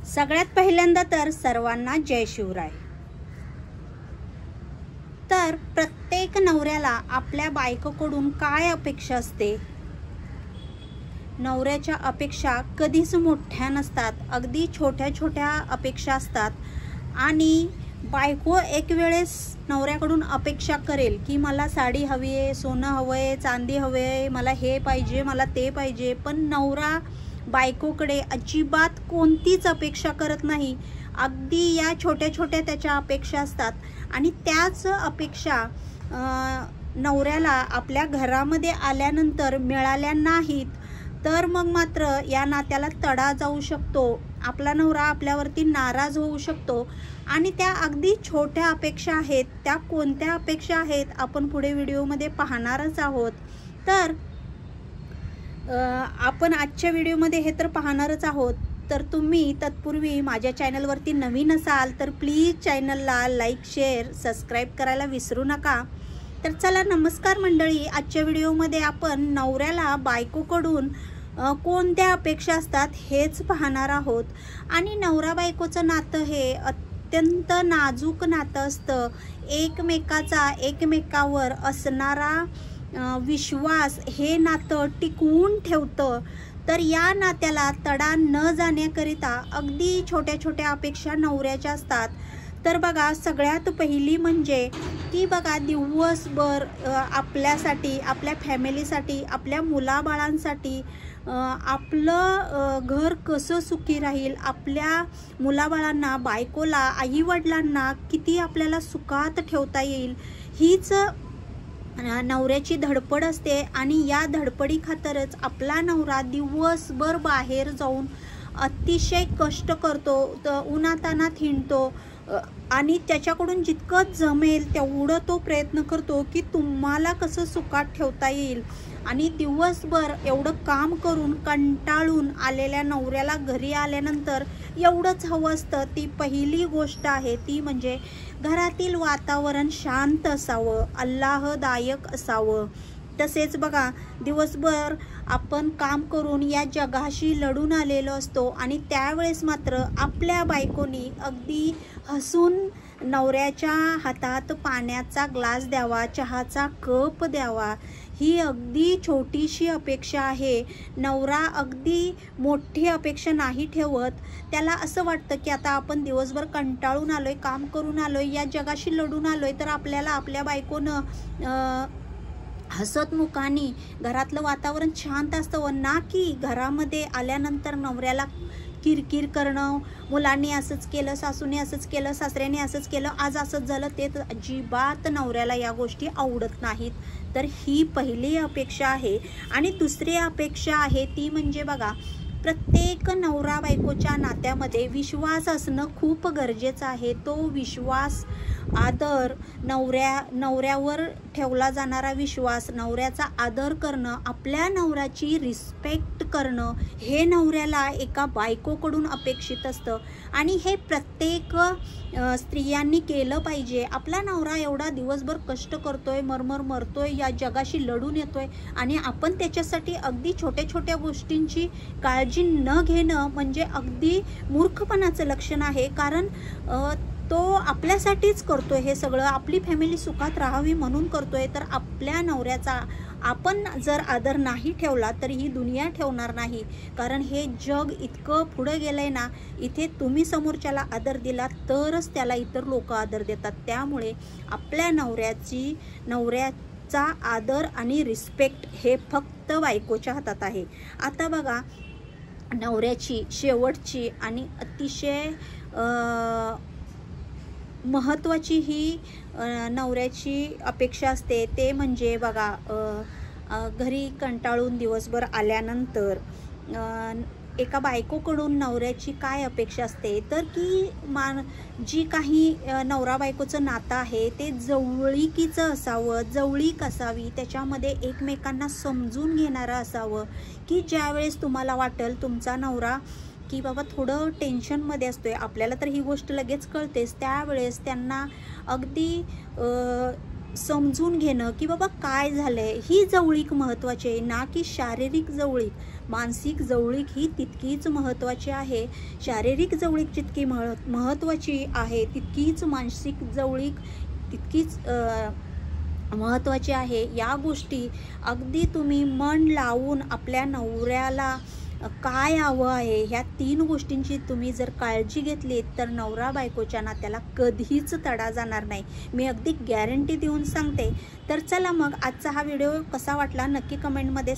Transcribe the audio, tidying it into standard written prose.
सगळ्यात पहिल्यांदा तर सर्वांना जय शिवराय। तर प्रत्येक नवऱ्याला आपल्या बायकोकडून काय अपेक्षा असते? नवऱ्याच्या अपेक्षा कधीच मोठ्या नसतात, अगदी छोट्या छोट्या अपेक्षा असतात। आणि बायको एक वेळेस नवऱ्याकडून अपेक्षा करेल की मला साडी हवी आहे, सोनं हवं आहे, चांदी हवे आहे, मला हे पाहिजे, मला ते पाहिजे, पण नवरा बायकोकडे अजिबात कोणतीच अपेक्षा करत नाही। अगदी या छोट्या छोट्या त्याच्या अपेक्षा असतात आणि त्याच अपेक्षा नवऱ्याला आपल्या घरामध्ये आल्यानंतर मिळाल्या नाहीत तर मग मात्र या नात्याला तडा जाऊ शकतो। आपला नवरा आपल्यावरती नाराज होऊ शकतो आणि त्या अगदी छोट्या अपेक्षा आहेत। त्या कोणत्या अपेक्षा आहेत आपण पुढे व्हिडिओमध्ये पाहणारच आहोत। तर आपण आजच्या व्हिडिओमध्ये हे तर पाहणारच आहोत। तर तुम्ही तत्पूर्वी माझ्या चॅनलवरती नवीन असाल तर प्लीज चॅनलला लाईक, शेअर, सबस्क्राईब करायला विसरू नका। तर चला नमस्कार मंडळी, आजच्या व्हिडिओमध्ये आपण नवऱ्याला बायकोकडून कोणत्या अपेक्षा असतात हेच पाहणार आहोत। आणि नवरा बायकोचं नातं हे अत्यंत नाजूक नातं असतं। एकमेकावर असणारा विश्वास हे नातं टिकवून ठेवतं। तर या नात्याला तडा न जाण्याकरिता अगदी छोट्या छोट्या अपेक्षा नवऱ्याच्या असतात। तर बघा, सगळ्यात पहिली म्हणजे की बघा, दिवसभर आपल्यासाठी, आपल्या फॅमिलीसाठी, आपल्या मुलाबाळांसाठी आपलं घर कसं सुखी राहील, आपल्या मुलाबाळांना, बायकोला, आईवडिलांना किती आपल्याला सुखात ठेवता येईल, हीच नवऱ्याची धडपड असते। आणि या धडपडी खातरच आपला नवरा दिवसभर बाहेर जाऊन अतिशय कष्ट करतो, उन्हातान्हात हिंडतो आणि त्याच्याकडून जितकं जमेल तेवढं तो प्रयत्न करतो की तुम्हाला कसं सुखात ठेवता येईल। आणि दिवसभर एवढं काम करून कंटाळून आलेल्या नवऱ्याला घरी आल्यानंतर एवढंच हवं असतं। ती पहिली गोष्ट आहे ती म्हणजे घरातील वातावरण शांत असावं, आल्हाददायक असावं। तसेच बघा, दिवसभर आपण काम करून या जगाशी लढून आलेलो असतो आणि त्यावेळेस मात्र आपल्या बायकोनी अगदी हसून नवऱ्याच्या हातात पाण्याचा ग्लास द्यावा, चहाचा कप द्यावा, ही अगदी छोटीशी अपेक्षा आहे। नवरा अगदी मोठी अपेक्षा नाही ठेवत। त्याला असं वाटतं की आता आपण दिवसभर कंटाळून आलोय, काम करून आलोय, या जगाशी लढून आलोय, तर आपल्याला आपल्या बायकोनं हसतमुखाने घरातलं वातावरण शांत असावं, ना की घरामध्ये आल्यानंतर नवऱ्याला किरकिर करणं, मुलांनी असंच केलं, सासूने असंच केलं, सासऱ्याने असंच केलं, आज असंच झालं, ते तर अजिबात नवऱ्याला या गोष्टी आवडत नाहीत। तर ही पहिली अपेक्षा आहे। आणि दुसरी अपेक्षा आहे ती म्हणजे बघा, प्रत्येक नवरा बायकोच्या नात्यामध्ये विश्वास असणं खूप गरजेचं आहे। तो विश्वास, आदर, नवऱ्यावर ठेवला जाणारा विश्वास, नवऱ्याचा आदर करणं, आपल्या नवऱ्याची रिस्पेक्ट करणं, हे नवऱ्याला एका बायकोकडून अपेक्षित असतं। आणि हे प्रत्येक स्त्रियांनी केलं पाहिजे। आपला नवरा एवढा दिवसभर कष्ट करतोय, मरतोय, या जगाशी लढून येतोय आणि आपण त्याच्यासाठी अगदी छोट्या छोट्या गोष्टींची काळजी न घेणं म्हणजे अगदी मूर्खपणाचं लक्षण आहे। कारण तो आपल्यासाठीच करतोय हे सगळं, आपली फॅमिली सुखात राहावी म्हणून करतोय। तर आपल्या नवऱ्याचा आपण जर आदर नाही ठेवला तर ही दुनिया ठेवणार नाही। कारण हे जग इतकं पुढे गेलंय ना, इथे तुम्ही समोरच्याला आदर दिला तरच त्याला इतर लोक आदर देतात। त्यामुळे आपल्या नवऱ्याचा आदर आणि रिस्पेक्ट हे फक्त बायकोच्या हातात आहे। आता बघा, नवऱ्याची शेवटची आणि अतिशय महत्त्वाची ही नवऱ्याची अपेक्षा असते ते म्हणजे बघा, घरी कंटाळून दिवसभर आल्यानंतर एका बायकोकडून नवऱ्याची काय अपेक्षा असते तर की जी काही नवरा बायकोचं नातं आहे ते जवळीकीचं असावं, जवळीक असावी, त्याच्यामध्ये एकमेकांना समजून घेणारं असावं। की ज्यावेळेस तुम्हाला वाटेल तुमचा नवरा की बाबा थोडं टेन्शनमध्ये असतोय, आपल्याला तर ही गोष्ट लगेच कळतेच, त्यावेळेस त्यांना अगदी समजून घेणं की बाबा काय झालंय, ही जवळीक महत्त्वाची आहे, ना की शारीरिक जवळीक। मानसिक जवळीक ही तितकीच महत्त्वाची आहे. शारीरिक जवळीक जितकी महत्त्वाची आहे तितकीच मानसिक जवळीक तितकीच महत्त्वाची आहे. या गोष्टी अगदी तुम्ही मन लावून आपल्या नवऱ्याला काय हवं आहे ह्या 3 गोष्टींची तुम्ही जर काळजी घेतली तर नवरा बायकोच्या नात्याला कधीच तडा जाणार नाही. मी अगदी गॅरंटी देऊन सांगते. तर चला मग आजचा हा व्हिडिओ कसा वाटला नक्की कमेंटमध्ये